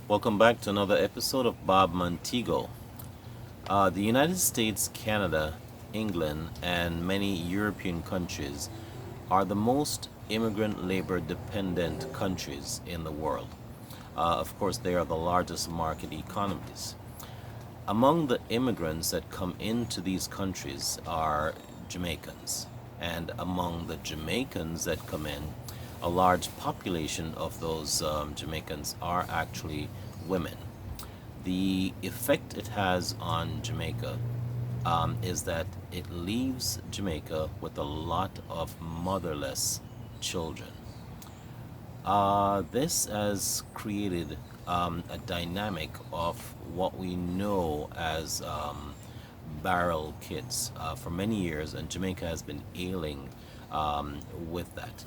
Welcome back to another episode of Bob Montego. The United States, Canada, England, and many European countries are the most immigrant labor dependent countries in the world. Of course, they are the largest market economies. Among the immigrants that come into these countries are Jamaicans, and among the Jamaicans that come in, a large population of those Jamaicans are actually women. The effect it has on Jamaica is that it leaves Jamaica with a lot of motherless children. This has created a dynamic of what we know as barrel kids for many years, and Jamaica has been ailing with that.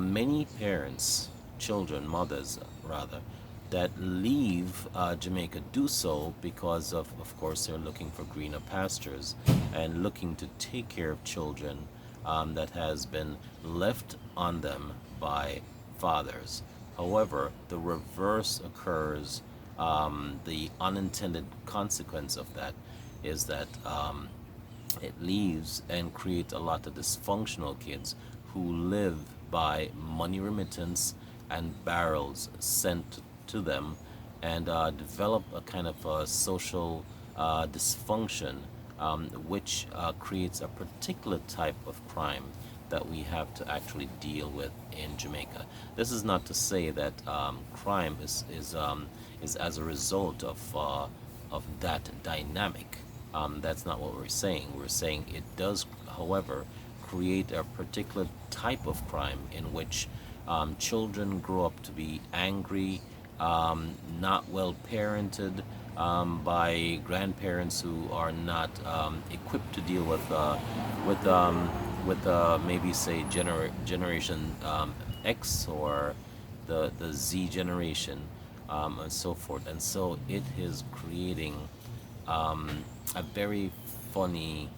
Many parents, children, mothers rather, that leave Jamaica do so because of course, they're looking for greener pastures and looking to take care of children that has been left on them by fathers. However, the reverse occurs. The unintended consequence of that is that it leaves and creates a lot of dysfunctional kids who live by money remittance and barrels sent to them, and develop a kind of social dysfunction, which creates a particular type of crime that we have to actually deal with in Jamaica. This is not to say that crime is as a result of that dynamic. That's not what we're saying. We're saying it does, however, create a particular type of crime in which children grow up to be angry, not well parented by grandparents who are not equipped to deal with maybe say generation X or the Z generation, and so forth. And so it is creating a very funny,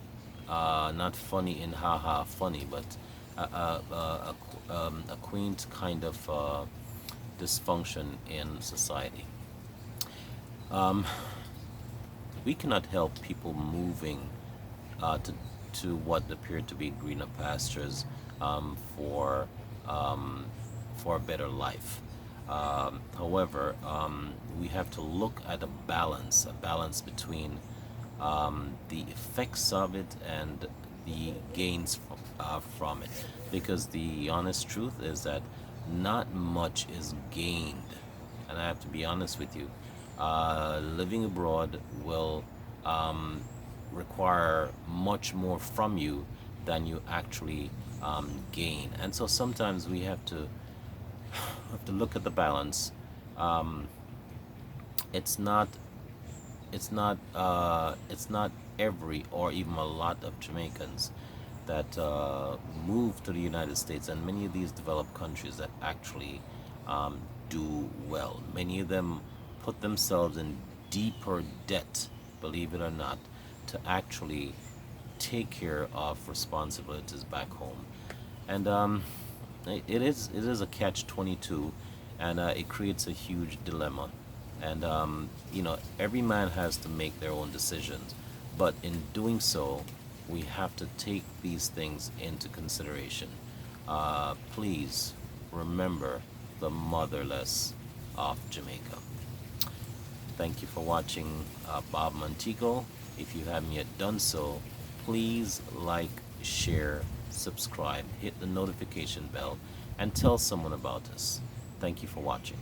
not funny in haha funny, but a quaint kind of dysfunction in society. We cannot help people moving to what appear to be greener pastures for for a better life. However, we have to look at a balance between the effects of it and the gains from it. Because the honest truth is that not much is gained. And I have to be honest with you. Living abroad will require much more from you than you actually gain. And so sometimes we have to look at the balance. Um, it's not it's not every or even a lot of Jamaicans that move to the United States, and many of these developed countries that actually do well. Many of them put themselves in deeper debt, believe it or not, to actually take care of responsibilities back home. And it is a catch-22, and it creates a huge dilemma. And every man has to make their own decisions, but in doing so, we have to take these things into consideration. Please remember the motherless of Jamaica. Thank you for watching Bob Montego. If you haven't yet done so, please like, share, subscribe, hit the notification bell, and tell someone about us. Thank you for watching.